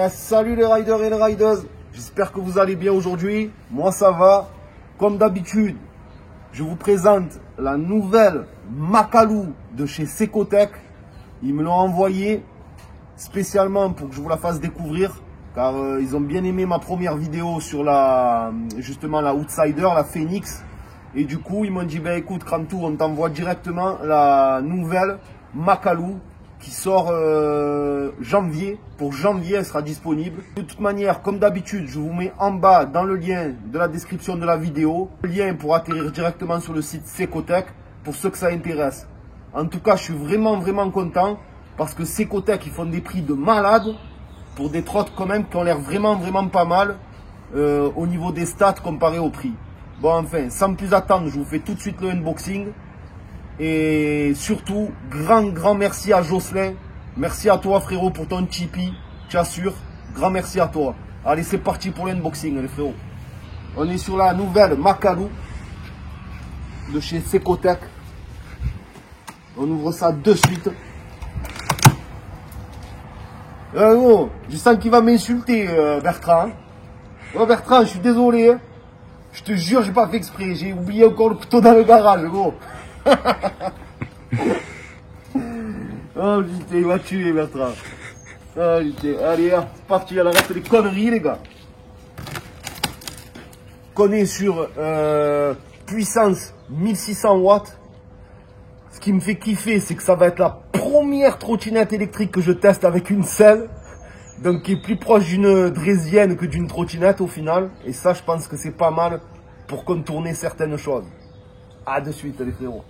Salut les riders et les riders, j'espère que vous allez bien aujourd'hui. Moi ça va. Comme d'habitude, je vous présente la nouvelle Makalu de chez Secotech. Ils me l'ont envoyé spécialement pour que je vous la fasse découvrir, car ils ont bien aimé ma première vidéo sur justement la Outsider, la Phoenix. Et du coup ils m'ont dit, ben écoute Kramtour, on t'envoie directement la nouvelle Makalu qui sort janvier. Pour janvier, elle sera disponible. De toute manière, comme d'habitude, je vous mets en bas dans le lien de la description de la vidéo le lien pour atterrir directement sur le site Secotech pour ceux que ça intéresse. En tout cas, je suis vraiment content parce que Secotech, ils font des prix de malade pour des trottes quand même qui ont l'air vraiment pas mal au niveau des stats comparé au prix. Bon, enfin, sans plus attendre, je vous fais tout de suite le unboxing. Et surtout, grand merci à Jocelyn. Merci à toi frérot pour ton Tipeee, tu assures. Grand merci à toi. Allez, c'est parti pour l'unboxing les frérots. On est sur la nouvelle Makalu de chez Secotech. On ouvre ça de suite. Oh, je sens qu'il va m'insulter Bertrand. Oh Bertrand, je suis désolé. Hein. Je te jure, j'ai pas fait exprès. J'ai oublié encore le couteau dans le garage, gros. Oh putain, il va tuer Bertrand. Oh putain, allez, c'est parti, on arrête les conneries les gars. Qu'on est sur puissance 1600 watts. Ce qui me fait kiffer, c'est que ça va être la première trottinette électrique que je teste avec une selle. Donc qui est plus proche d'une draisienne que d'une trottinette au final. Et ça, je pense que c'est pas mal pour contourner certaines choses. À de suite les frérots.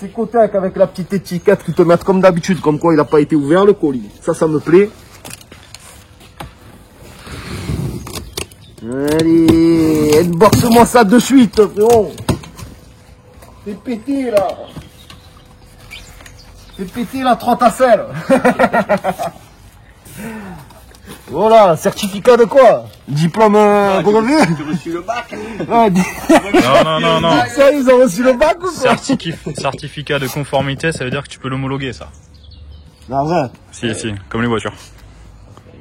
Secotech avec la petite étiquette qui te mettent comme d'habitude, comme quoi il n'a pas été ouvert le colis. Ça me plaît. Allez, unbox-moi ça de suite, frérot. C'est pété là. C'est pété la trotte à selle. Voilà, certificat de quoi? Diplôme brevet? Tu as reçu le bac? Non. Ça, ils ont reçu le bac ou quoi? Certificat de conformité, ça veut dire que tu peux l'homologuer, ça. Non, vrai. Si, comme les voitures.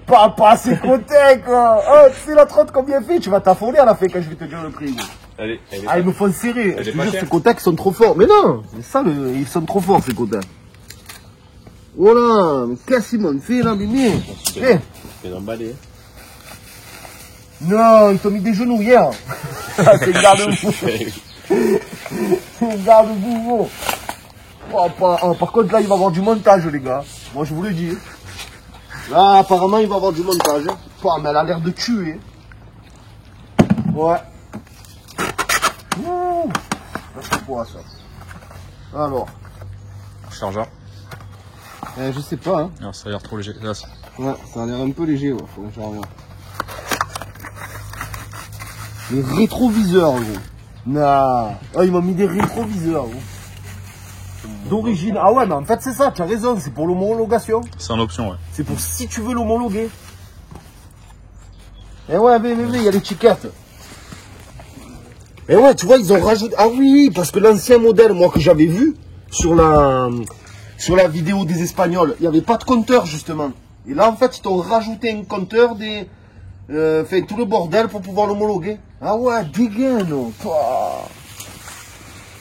Pas Secotech, quoi. Oh, tu sais la trotte combien elle fait? Tu vas t'affoler à la fin quand je vais te dire le prix. Ils me font serrer. Je te jure, Secotech, ils sont trop forts. Mais non, c'est ça, ils sont trop forts, Secotech. Voilà, mais qu'est-ce qu'ils m'ont fait là, Mimi? C'est emballé. Non, ils t'ont mis des genoux hier. C'est une garde-boue. Une garde-boue. Par contre, là, il va y avoir du montage, les gars. Moi, je vous le dis. Là, apparemment, il va y avoir du montage. Mais elle a l'air de tuer. Ouais. Ouh. C'est quoi, ça? Alors. Chargeur. Je sais pas. Hein. Alors, ça a l'air trop léger. Là, ouais, ça a l'air un peu léger. Ouais. Faut que je revoie. Les rétroviseurs, gros. Nah. Oh, ils m'ont mis des rétroviseurs, gros. D'origine. Ah ouais, mais en fait, c'est ça, tu as raison. C'est pour l'homologation. c'est en option, ouais. C'est pour si tu veux l'homologuer. Eh ouais, mais il y a l'étiquette. Eh ouais, tu vois, ils ont rajouté. Ah oui, parce que l'ancien modèle, moi, que j'avais vu sur la vidéo des Espagnols, il n'y avait pas de compteur, justement. Et là, en fait, ils t'ont rajouté un compteur fait tout le bordel pour pouvoir l'homologuer. Ah ouais, dégain, non.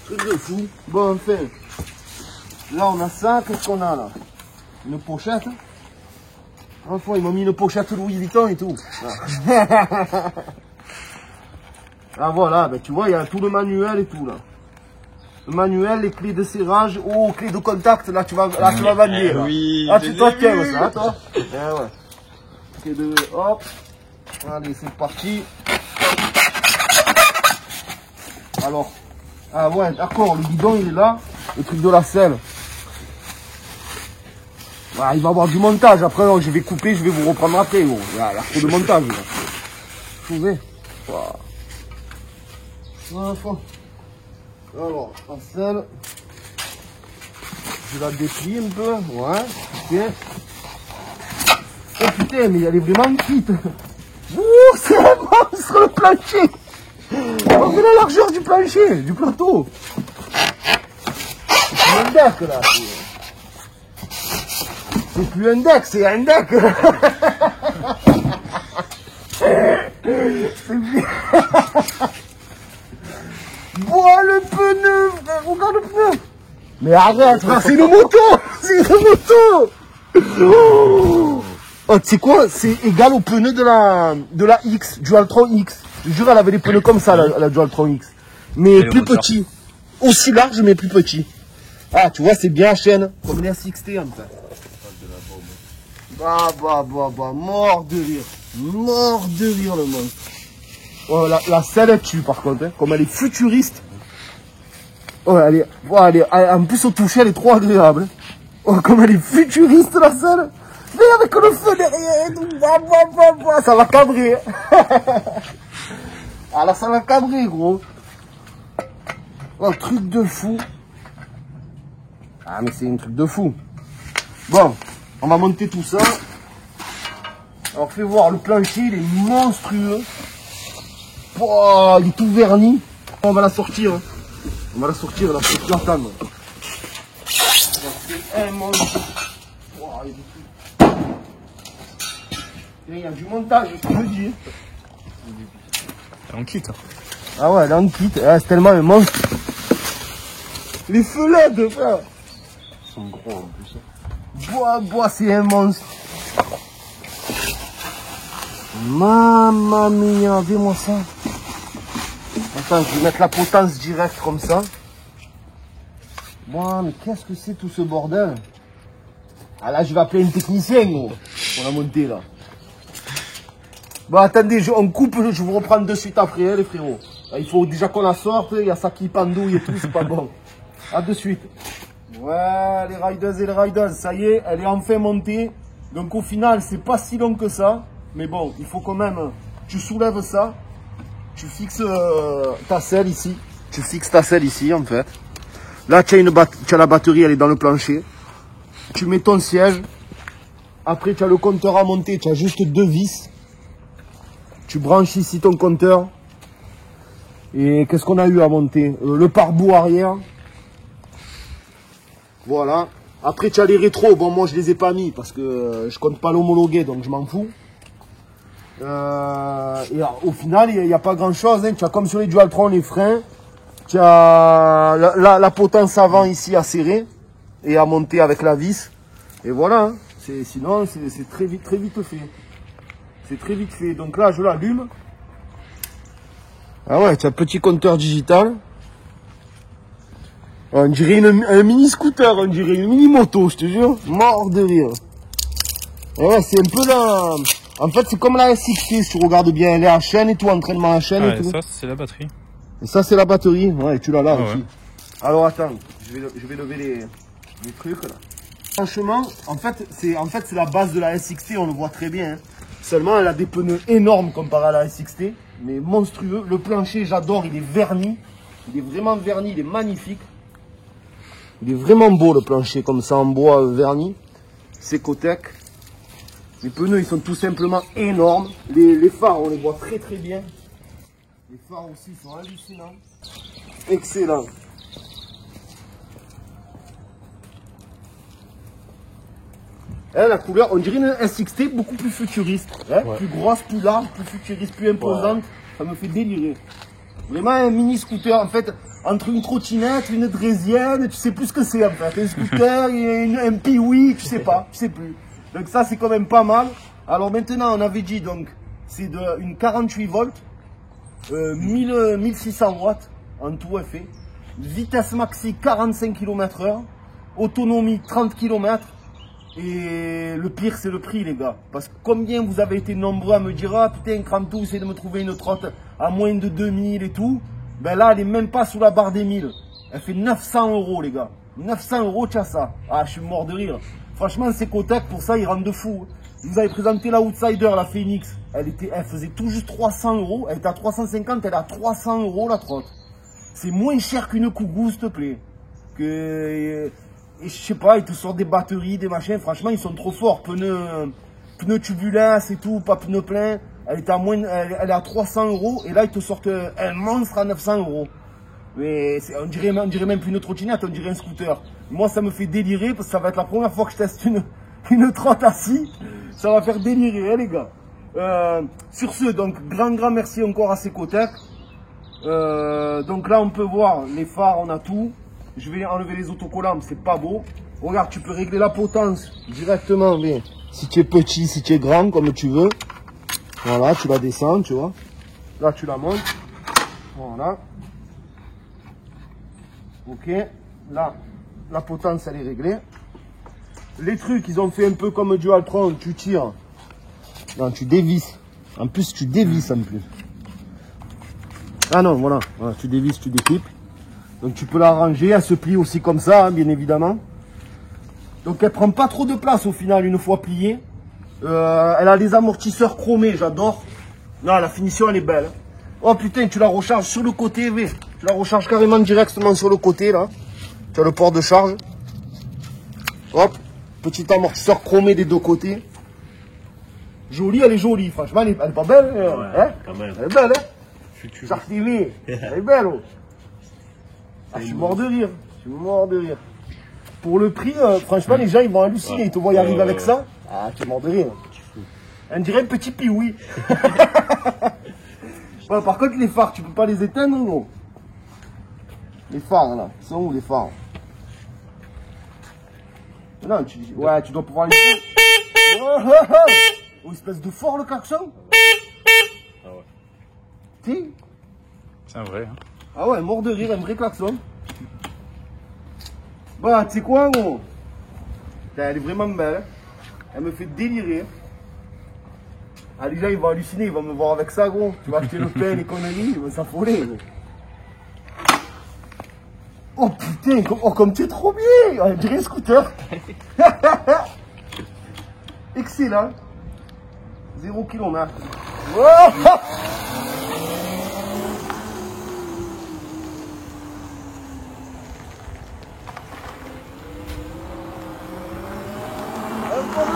Truc de fou. Bon, enfin. Là, on a ça. Qu'est-ce qu'on a, là? Une pochette. Enfin, ils m'ont mis une pochette Louis Vuitton et tout. Ah, voilà. Ben, tu vois, il y a tout le manuel et tout, là. Le manuel, les clés de serrage. Oh, clés de contact. Là, tu vas valider. Oui. Ah, tu t'en tiens, ça, toi? Eh ouais. Clé de... Hop. Allez, c'est parti. Alors, ah ouais, d'accord, le bidon il est là, le truc de la selle. Ah, il va y avoir du montage, après je vais couper, je vais vous reprendre après, gros. Il y a trop de montage, là. Vous voyez? Voilà. Alors, la selle, je la déplie un peu, ouais, ok. Oh putain, mais elle est vraiment petite. Ouh, c'est un monstre le plancher. On fait la largeur du plancher, du plateau. C'est un deck là. C'est plus un deck, c'est un deck. C'est bien. Bois le pneu, frère, regarde le pneu. Mais arrête, frère, c'est une moto. C'est une moto. Oh, tu sais quoi, c'est égal au pneu de la X, Dualtron X. Je jure, elle avait des pneus comme ça, la Dualtron X. Mais plus petit. Aussi large, mais plus petit. Ah, tu vois, c'est bien chaîne. Comme les SXT, en fait. Bah, mort de rire. Mort de rire, le monstre. Oh, la selle est dessus, par contre, hein. Comme elle est futuriste. Oh, en plus, au toucher, elle est trop agréable. Oh, comme elle est futuriste, la selle. Mais avec le feu derrière et tout. Ça va cabrer. Ah, là, ça va cabrer, gros. Oh, truc de fou. Ah, mais c'est un truc de fou. Bon, on va monter tout ça. Alors, fais voir, le plancher, il est monstrueux. Oh, il est tout verni. On va la sortir. Hein. On va la sortir, là, faut l'attendre. C'est un monstre. Oh, il y a du montage, je te le dis. Elle est en kit. Ah ouais, elle est en kit. C'est tellement un monstre. Les feux LED, frère. Ils sont gros en plus. Bois, c'est un monstre. Mamma mia, regardez-moi ça. Attends, je vais mettre la potence directe comme ça. Bon, mais qu'est-ce que c'est tout ce bordel? Ah là, je vais appeler un technicien, gros, pour la monter, là. Bon, attendez, on coupe, je vous reprends de suite après, hein, les frérots. Il faut déjà qu'on la sorte, il y a ça qui pendouille et tout, c'est pas bon. À de suite. Ouais, les riders et les riders, ça y est, elle est enfin montée. Donc au final, c'est pas si long que ça. Mais bon, il faut quand même, tu soulèves ça. Tu fixes ta selle ici. Tu fixes ta selle ici, en fait. Là, tu as la batterie, elle est dans le plancher. Tu mets ton siège. Après, tu as le compteur à monter. Tu as juste 2 vis. Tu branches ici ton compteur. Et qu'est-ce qu'on a eu à monter? Le pare-boue arrière. Voilà. Après, tu as les rétros. Bon, moi, je les ai pas mis parce que je compte pas l'homologuer, donc je m'en fous. Et au final, il n'y a pas grand-chose. Hein. Tu as comme sur les Dualtron, les freins. Tu as la potence avant ici à serrer et à monter avec la vis. Et voilà. Hein. Sinon, c'est très vite fait. C'est très vite fait. Donc là, je l'allume. Ah ouais, tu as un petit compteur digital. On dirait un mini scooter, on dirait une mini moto, je te jure. Mort de rire. Et ouais, c'est un peu là. En fait, c'est comme la SXT, si tu regardes bien. Elle est à chaîne et tout, entraînement à chaîne et tout. Ça, c'est la batterie. Et ça, c'est la batterie. Ouais, tu l'as là aussi. Ouais. Alors attends, je vais lever les trucs là. Franchement, en fait, c'est la base de la SXT, on le voit très bien. Hein. Seulement, elle a des pneus énormes comparé à la SXT, mais monstrueux. Le plancher, j'adore, il est verni. Il est vraiment verni, il est magnifique. Il est vraiment beau le plancher, comme ça, en bois verni. Secotec. Les pneus, ils sont tout simplement énormes. Les phares, on les voit très très bien. Les phares aussi sont hallucinants. Excellent. Hein, la couleur, on dirait une SXT beaucoup plus futuriste. Hein, ouais. Plus grosse, plus large, plus futuriste, plus imposante. Ouais. Ça me fait délirer. Vraiment un mini scooter, en fait, entre une trottinette, une draisienne, tu sais plus ce que c'est en fait. Un scooter et un Piwi, tu sais pas, tu sais plus. Donc ça, c'est quand même pas mal. Alors maintenant, on avait dit, donc, c'est une 48 volts, 1600 watts en tout effet. Vitesse maxi 45 km/h, autonomie 30 km. Et le pire, c'est le prix, les gars. Parce que combien vous avez été nombreux à me dire, ah putain, Crantou, essaie de me trouver une trotte à moins de 2000 et tout. Ben là, elle est même pas sous la barre des 1000. Elle fait 900 €, les gars. 900 €, tu as ça. Ah, je suis mort de rire. Franchement, Secotec, pour ça, ils rendent de fou. Vous avez présenté la Outsider, la Phoenix. Elle faisait tout juste 300 €. Elle était à 350, elle est à 300 € la trotte. C'est moins cher qu'une Kougou, s'il te plaît. Et je sais pas, ils te sortent des batteries, des machins. Franchement, ils sont trop forts. Pneus tubulins et tout, pas pneus pleins. Elle est à 300 €. Et là, ils te sortent un monstre à 900 €. Mais on dirait même plus une trottinette, on dirait un scooter. Moi, ça me fait délirer parce que ça va être la première fois que je teste une trotte assis. Ça va faire délirer, hein, les gars. Sur ce, donc, grand merci encore à Secotec. Donc là, on peut voir les phares, on a tout. Je vais enlever les autocollants, c'est pas beau. Regarde, tu peux régler la potence directement, mais si tu es petit, si tu es grand, comme tu veux. Voilà, tu la descends, tu vois. Là, tu la montes. Voilà. Ok. Là, la potence, elle est réglée. Les trucs, ils ont fait un peu comme du Altron. Tu tires. Non, tu dévisses. En plus, tu dévisses en plus. Ah non, voilà. Voilà, tu dévisses, tu déclipes. Donc, tu peux la ranger. Elle se plie aussi comme ça, hein, bien évidemment. Donc, elle prend pas trop de place au final, une fois pliée. Elle a des amortisseurs chromés, j'adore. Non, la finition, elle est belle. Oh putain, tu la recharges sur le côté, V. Tu la recharges carrément directement sur le côté, là. Tu as le port de charge. Hop. Petit amortisseur chromé des deux côtés. Jolie, elle est jolie. Franchement, elle est pas belle. Hein, quand même. Elle est belle, hein. Shark TV. Elle est belle, oh. Ah, je suis mort de rire. Je suis mort de rire. Pour le prix, franchement, les gens, ils vont halluciner. Ils te voient y arriver avec ça. Ah, tu es mort de rire. On dirait un petit pioui. Ouais, par contre, les phares, tu peux pas les éteindre, gros. Les phares, là. Ils sont où, les phares? Non, ouais, tu dois pouvoir les éteindre. Oh, oh, oh. Oh, espèce de fort, le klaxon. Ah ouais. Si. C'est un vrai. Hein. Ah ouais, mort de rire, un vrai klaxon. Bah, tu sais quoi, gros? Elle est vraiment belle. Hein. Elle me fait délirer. Ah, les gens, ils vont halluciner, ils vont me voir avec ça, gros. Tu vas acheter le pain, les conneries, ils vont s'affoler, gros. Oh putain, comme tu es trop bien. On dirait un scooter. Excellent. 0 km. Oh.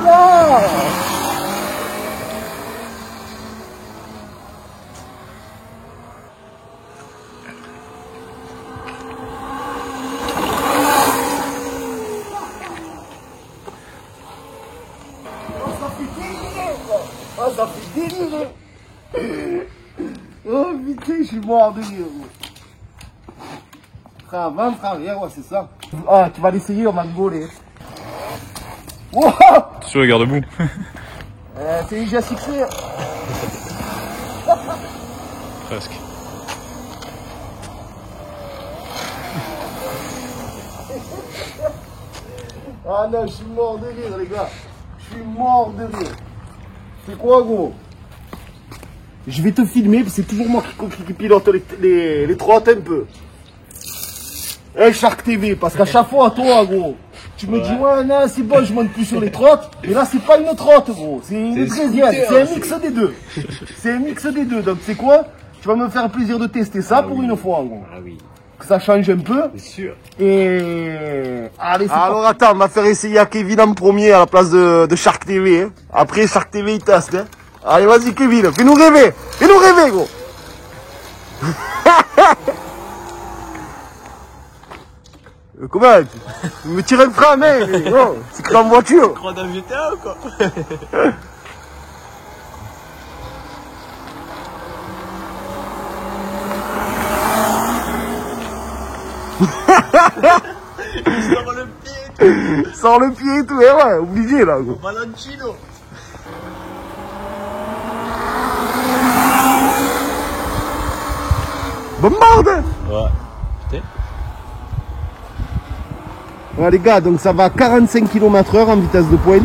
Voilà. Oh, ça fait délirer. Oh putain, je suis mort de rire. Frère avant, frère arrière, ouais, c'est ça. Ah, tu vas l'essayer, on va rigoler. Wow. Attention les garde-boue. C'est une GSX. Presque. Ah non, je suis mort de rire, les gars. Je suis mort de rire. C'est quoi, gros? Je vais te filmer, parce que c'est toujours moi qui pilote les trottes un peu. Eh, Shark TV, parce qu'à chaque fois, toi, gros, tu me dis, ouais, non, c'est bon, je monte plus sur les trottes. Et là, c'est pas une trotte, gros. C'est une draisienne. C'est un mix des deux. C'est un mix des deux. Donc, c'est quoi? Tu vas me faire plaisir de tester ça pour une fois, gros. Ah oui. Que ça change un peu. C'est sûr. Et allez, alors attends, on va faire essayer à Kevin en premier à la place de Shark TV. Hein. Après, Shark TV, il teste. Hein. Allez, vas-y, Kevin, fais-nous rêver. Fais-nous rêver, gros. Comment? Tu me tires un frein à main, oh, c'est que en voiture. Tu crois dans GTA ou quoi? Sors le pied. Sors le pied et tout, ouais, obligé là, gros. Valentino. Bombarde. Ouais. Putain. Ouais, les gars, donc ça va à 45 km/h en vitesse de pointe.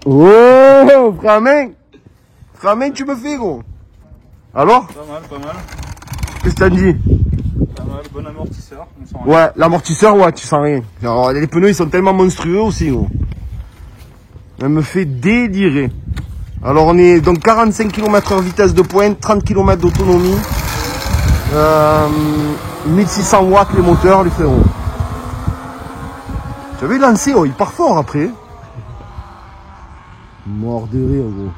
Oh, frère main. Frère main, tu me fais, gros. Alors? Pas mal, pas mal. Qu'est-ce que t'as dit? Pas mal, bon amortisseur. On sent Ouais, l'amortisseur, ouais, tu sens rien. Alors, les pneus, ils sont tellement monstrueux aussi, gros. Elle me fait délirer. Alors, on est donc 45 km/h vitesse de pointe, 30 km d'autonomie. 1600 watts les moteurs, les frérots. J'avais lancé, oh, il part fort après. Mort de rire, gros.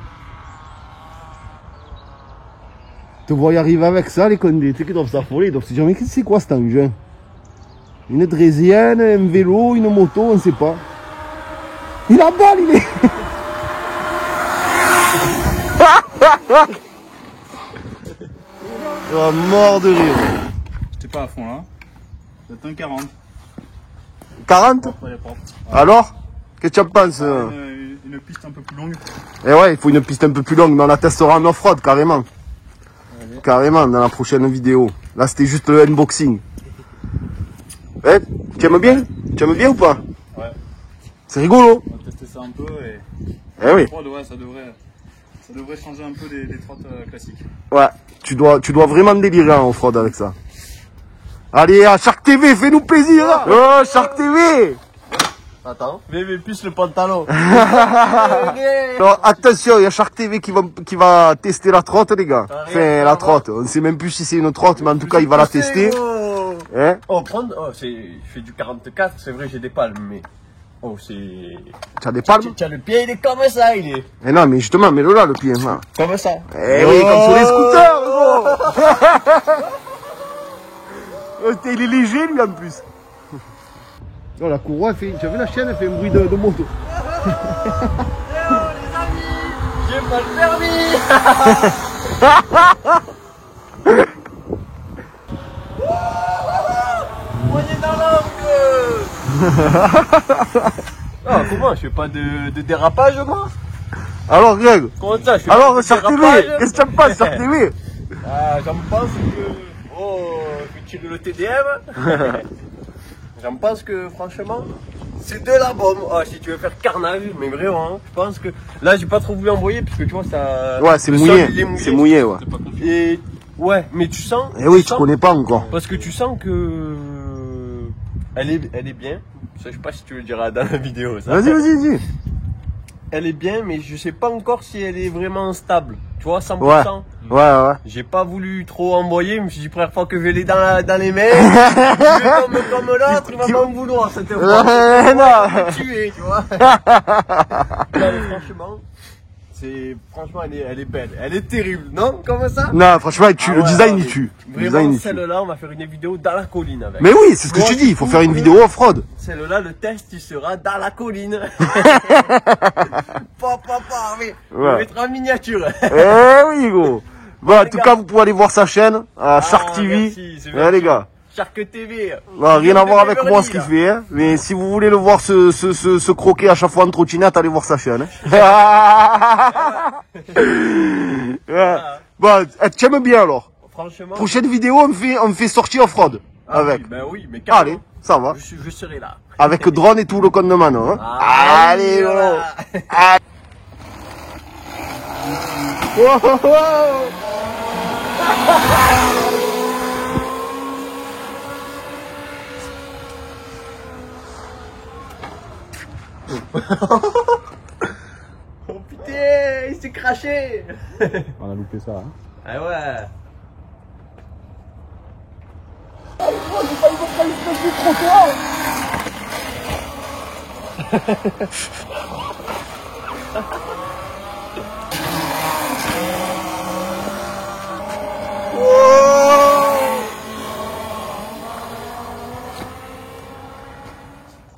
Te vois y arriver avec ça, les condés. Tu sais qu'ils doivent s'affoler, ils doivent se dire, mais c'est quoi cet engin? Une draisienne, un vélo, une moto, on ne sait pas. Il a balle, il est. Oh, mort de rire. J'étais pas à fond là. C'est un 40. 40? Après les portes. Alors? Qu'est-ce que tu en penses? Une piste un peu plus longue. Eh ouais, il faut une piste un peu plus longue, mais on la testera en off-road carrément. Allez. Carrément, dans la prochaine vidéo. Là, c'était juste le unboxing. Eh, tu aimes bien? Tu aimes bien ou pas? Ouais. C'est rigolo. On va tester ça un peu et. Eh oui. Ouais, ça devrait changer un peu des trottes classiques. Ouais, tu dois vraiment délirer en off-road avec ça. Allez, à Shark TV, fais-nous plaisir. Oh, Shark TV. Attends. Mais plus le pantalon. Alors, attention, il y a Shark TV qui va tester la trotte, les gars. Enfin, la trotte. On ne sait même plus si c'est une trotte, mais en tout cas, il va la tester. Hein? Oh, je fais du 44, c'est vrai, j'ai des palmes, mais. Oh, c'est. Tu as des palmes? Tiens, le pied, il est comme ça, il est. Eh non, mais justement, mets-le là, le pied. Hein. Comme ça. Eh oui, comme sur les scooters, gros. Il est léger, lui, en plus. Oh, la courroie, tu as vu la chaîne, elle fait un bruit de moto. J'ai pas le permis. Poignée dans l'angle. Ah, comment? Je fais pas de dérapage, moi? Alors, Greg. Comment ça? Je fais Alors, pas de Shark TV, dérapage. qu'est-ce que tu en penses, Shark TV? Ah, j'en pense que. Oh, je vais tirer le TDM. J'en pense que, franchement, c'est de la bombe. Oh, si tu veux faire carnage, mais vraiment, hein, je pense que. Là, j'ai pas trop voulu envoyer, parce que tu vois, ça. Ouais, c'est le mouillé. sol, il est C'est mouillé, ouais. C'est pas compliqué. Et. Ouais, mais tu sens. Eh oui, tu sens- connais pas encore. Parce que tu sens que. Elle est bien. Ça, je sais pas si tu le diras dans la vidéo. Ça. Vas-y. Elle est bien, mais je sais pas encore si elle est vraiment stable. Tu vois, 100%. Ouais. J'ai pas voulu trop envoyer, je me suis dit, première fois que je l'ai dans les mains, je vais comme l'autre, il va pas me vouloir cette fois. Non. Il va me tuer, tu vois. Non, mais franchement, elle est belle. Elle est terrible, non? Comme ça? Non, franchement, il tue. Ah Le ouais, design, non, il tue. Le Vraiment, design, il tue. celle-là, on va faire une vidéo dans la colline avec. Mais oui, c'est ce que Moi, je te dis. Il faut je faire une trouve vidéo off-road. Celle-là, le test, il sera dans la colline. Mais Ouais. on mettra en miniature. Eh oui, gros. Bon, en les tout gars. cas, vous pouvez aller voir sa chaîne, Shark TV. Merci, c'est Ouais, les gars. Shark TV. Bon, rien à voir avec Beverly, moi ce qu'il là. fait, hein. Mais si vous voulez le voir se croquer à chaque fois en trottinette, allez voir sa chaîne. Hein. Ouais. Bon, tu aimes bien alors. Franchement. Prochaine vidéo, on fait sortie off-road. Ah Avec. oui, mais carrément. Allez, ça va. Je serai là. Avec drone et tout le compte de Manon. Hein. Allez, gros. voilà. Allez. Oh, oh, oh. Oh putain, il s'est craché. On a loupé ça. Hein. Ah ouais.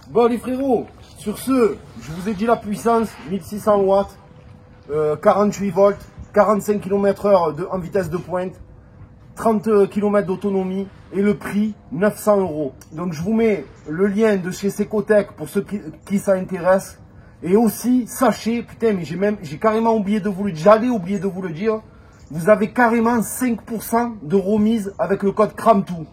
Bon les frérots, sur ce, je vous ai dit la puissance, 1600 watts, 48 volts, 45 km/h en vitesse de pointe, 30 km d'autonomie et le prix 900 €. Donc je vous mets le lien de chez Secotech pour ceux qui ça intéresse. Et aussi, sachez, putain mais j'ai carrément oublié de vous le dire, j'allais oublier de vous le dire, vous avez carrément 5% de remise avec le code CRAMTOO.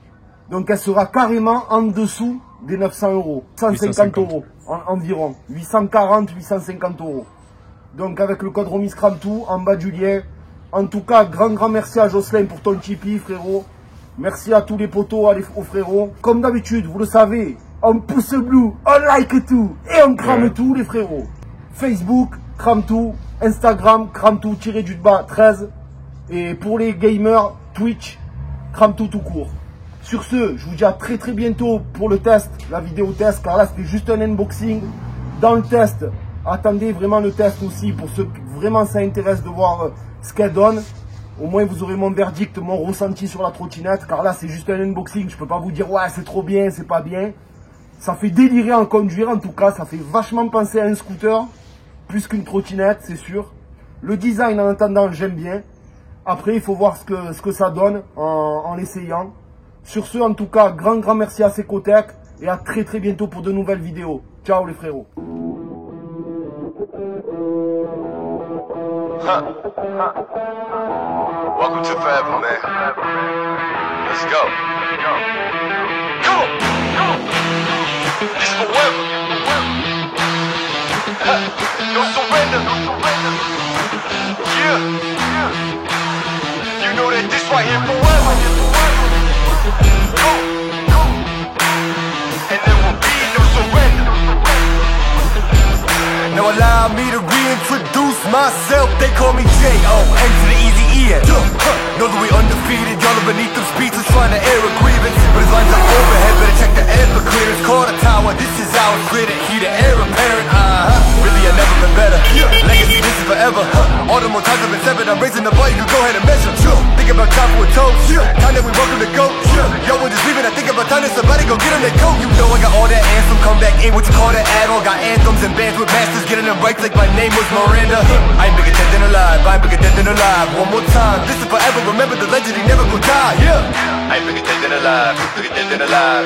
Donc elle sera carrément en dessous des 900 €, 150 € environ, 840, 850 €. Donc avec le code remise CRAMTOO en bas du lien. En tout cas, grand merci à Jocelyn pour ton Tipeee, frérot. Merci à tous les potos, aux frérots. Comme d'habitude, vous le savez, on pouce bleu, on like tout et on crame tout, les frérots. Facebook, crame tout. Instagram, crame tout-du-bas 13. Et pour les gamers, Twitch, crame tout court. Sur ce, je vous dis à très bientôt pour le test, la vidéo test, car là c'était juste un unboxing. Dans le test, attendez vraiment le test aussi pour ceux qui vraiment ça intéresse de voir ce qu'elle donne. Au moins vous aurez mon verdict, mon ressenti sur la trottinette, car là c'est juste un unboxing, je peux pas vous dire ouais c'est trop bien, c'est pas bien. Ça fait délirer en conduire en tout cas, ça fait vachement penser à un scooter, plus qu'une trottinette c'est sûr. Le design en attendant j'aime bien, Après, il faut voir ce que ça donne en l'essayant. Sur ce, en tout cas, grand merci à Secotec et à très bientôt pour de nouvelles vidéos. Ciao les frérots. Welcome to forever, man. Let's go. Come on. This forever. No surrender. Yeah. You know that this right here forever. And there will be no surrender. Now allow me to reintroduce myself. They call me J.O.N. to the easy E-N. Know that we undefeated, y'all are beneath them speeches trying to air a grievance. But his lines are overhead, better check the air for clearance. Call the tower, this is our grid, he the heir apparent. Really I've never been better. Legacy, this is forever. All the more times I've been severed, I'm raising the bar, you can go ahead and measure. Think about time for a toast, time that we welcome to go. Yo, when just leaving, I think about time that somebody go get on their coat. You know I got all that anthem, come back in, what you call that add-on. Got anthems and bands with masters, getting them right like my name was Miranda. I ain't bigger dead than alive, I ain't bigger dead than alive. One more time, this is forever, remember the legend, he never gon' die, yeah. I ain't bigger dead than alive, bigger dead than alive.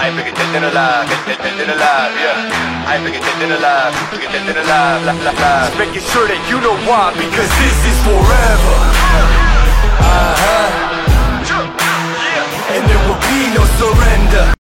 I ain't bigger dead than alive, dead than alive, yeah. I ain't bigger dead than alive, bigger dead than alive, Just making sure that you know why, because this is forever. And there will be no surrender.